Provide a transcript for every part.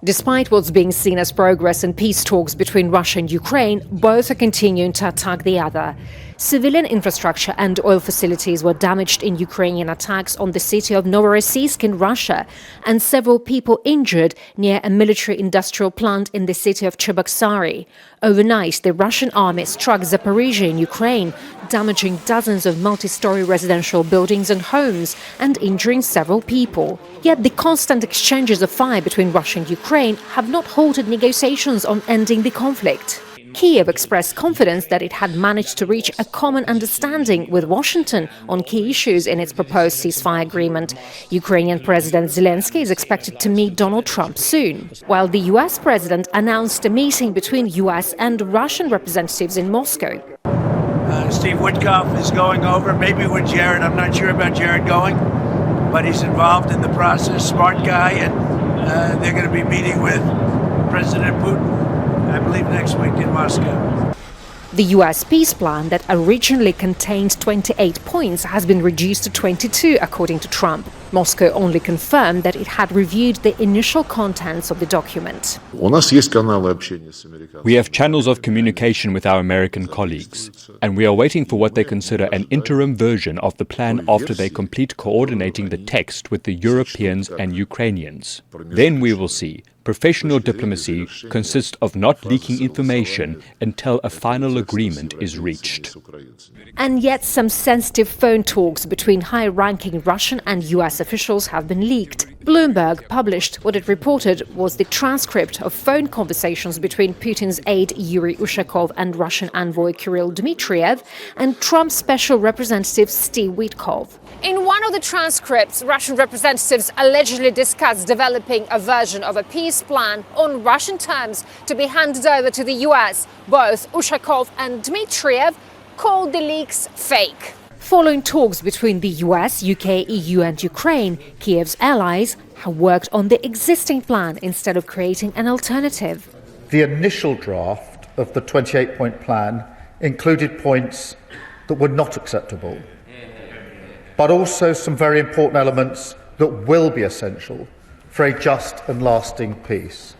Despite what's being seen as progress in peace talks between Russia and Ukraine, both are continuing to attack the other. Civilian infrastructure and oil facilities were damaged in Ukrainian attacks on the city of Novorossiysk in Russia, and several people injured near a military-industrial plant in the city of Cheboksary. Overnight, the Russian army struck Zaporizhia in Ukraine, damaging dozens of multi-story residential buildings and homes and injuring several people. Yet the constant exchanges of fire between Russia and Ukraine have not halted negotiations on ending the conflict. Kyiv expressed confidence that it had managed to reach a common understanding with Washington on key issues in its proposed ceasefire agreement. Ukrainian President Zelensky is expected to meet Donald Trump soon, while the US president announced a meeting between US and Russian representatives in Moscow. Steve Witkoff is going over, maybe with Jared. I'm not sure about Jared going, but he's involved in the process, smart guy, and they're going to be meeting with President Putin, I believe, next week in Moscow. The US peace plan that originally contained 28 points has been reduced to 22, according to Trump. Moscow only confirmed that it had reviewed the initial contents of the document. We have channels of communication with our American colleagues, and we are waiting for what they consider an interim version of the plan after they complete coordinating the text with the Europeans and Ukrainians. Then we will see. Professional diplomacy consists of not leaking information until a final agreement is reached. And yet some sensitive phone talks between high-ranking Russian and US officials have been leaked. Bloomberg published what it reported was the transcript of phone conversations between Putin's aide Yuri Ushakov and Russian envoy Kirill Dmitriev and Trump's special representative Steve Witkoff. In one of the transcripts, Russian representatives allegedly discussed developing a version of a peace plan on Russian terms to be handed over to the US. Both Ushakov and Dmitriev called the leaks fake. Following talks between the US, UK, EU and Ukraine, Kyiv's allies have worked on the existing plan instead of creating an alternative. The initial draft of the 28-point plan included points that were not acceptable, but also some very important elements that will be essential for a just and lasting peace.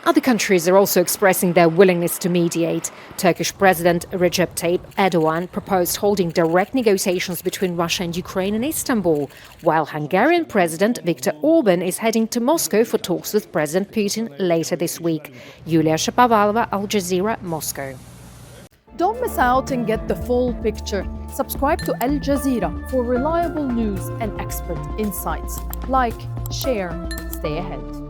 Other countries are also expressing their willingness to mediate. Turkish President Recep Tayyip Erdogan proposed holding direct negotiations between Russia and Ukraine in Istanbul, while Hungarian President Viktor Orban is heading to Moscow for talks with President Putin later this week. Yulia, Shapovalova, Al Jazeera, Moscow. Don't miss out and get the full picture. Subscribe to Al Jazeera for reliable news and expert insights. Like, share, stay ahead.